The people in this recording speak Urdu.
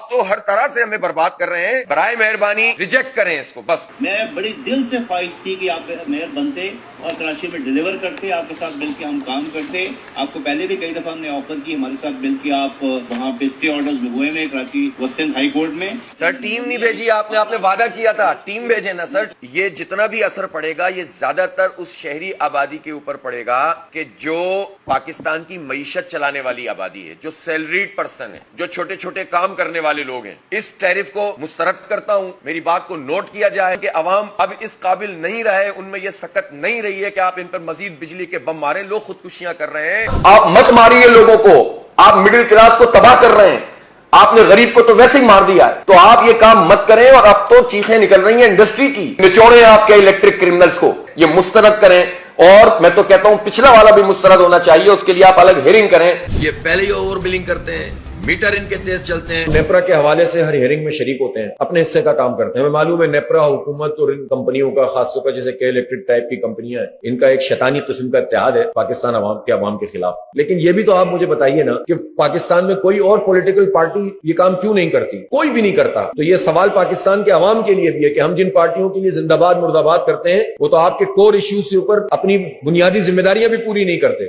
آپ تو ہر طرح سے ہمیں برباد کر رہے ہیں. برائے مہربانی ریجیکٹ کریں اس کو بس. میں بڑی دل سے خواہش تھی کہ آپ میئر بنتے اور کراچی میں ڈیلیور کرتے, آپ کے ساتھ مل کے ہم کام کرتے. آپ کو پہلے بھی کئی دفعہ ہم نے آفر کی, ہمارے ساتھ مل کے آپ وہاں پہ اسٹے آرڈرز ہوئے میں کراچی ویسٹرن ہائی کورٹ میں. سر ٹیم نہیں بھیجی آپ نے وعدہ کیا تھا ٹیم بھیجے نا سر. یہ جتنا بھی اثر پڑے گا یہ زیادہ تر اس شہری آبادی کے اوپر پڑے گا کہ جو پاکستان کی معیشت چلانے والی آبادی ہے, جو سیلریڈ پرسن ہے, جو چھوٹے چھوٹے کام کرنے والے لوگ ہیں. اس ٹیرف کو مسترد کرتا ہوں. میری بات کو نوٹ کیا جائے کہ عوام اب اس قابل نہیں رہے, ان میں یہ سکت نہیں رہی ہے کہ آپ ان پر مزید بجلی کے بم ماریں. لوگ خودکشیاں کر رہے ہیں, آپ مت ماریے لوگوں کو. آپ مڈل کلاس کو تباہ کر رہے ہیں. آپ نے غریب کو تو ویسے ہی مار دیا ہے, تو آپ یہ کام مت کریں. اور اب تو چیخیں نکل رہی ہیں انڈسٹری کی, نچوڑیں آپ کے الیکٹرک کرمنلز کو, یہ مسترد کریں. اور میں تو کہتا ہوں پچھلا والا بھی مسترد ہونا چاہیے, اس کے لیے آپ الگ ہیئرنگ کریں. یہ پہلے ہی اوور بلنگ کرتے ہیں, میٹر ان کے تیز چلتے ہیں. نیپرا کے حوالے سے ہر ہیئرنگ میں شریک ہوتے ہیں, اپنے حصے کا کام کرتے ہیں. ہمیں معلوم ہے نیپرا حکومت اور ان کمپنیوں کا, خاص طور پر جیسے کے الیکٹرک ٹائپ کی کمپنیاں ہیں, ان کا ایک شیطانی قسم کا اتحاد ہے پاکستان عوام کے خلاف. لیکن یہ بھی تو آپ مجھے بتائیے نا کہ پاکستان میں کوئی اور پولیٹیکل پارٹی یہ کام کیوں نہیں کرتی؟ کوئی بھی نہیں کرتا. تو یہ سوال پاکستان کے عوام کے لیے بھی ہے کہ ہم جن پارٹیوں کے لیے زندہ باد مردہ باد کرتے ہیں, وہ تو آپ کے کور ایشوز سے اوپر اپنی بنیادی ذمہ داریاں بھی پوری نہیں کرتے.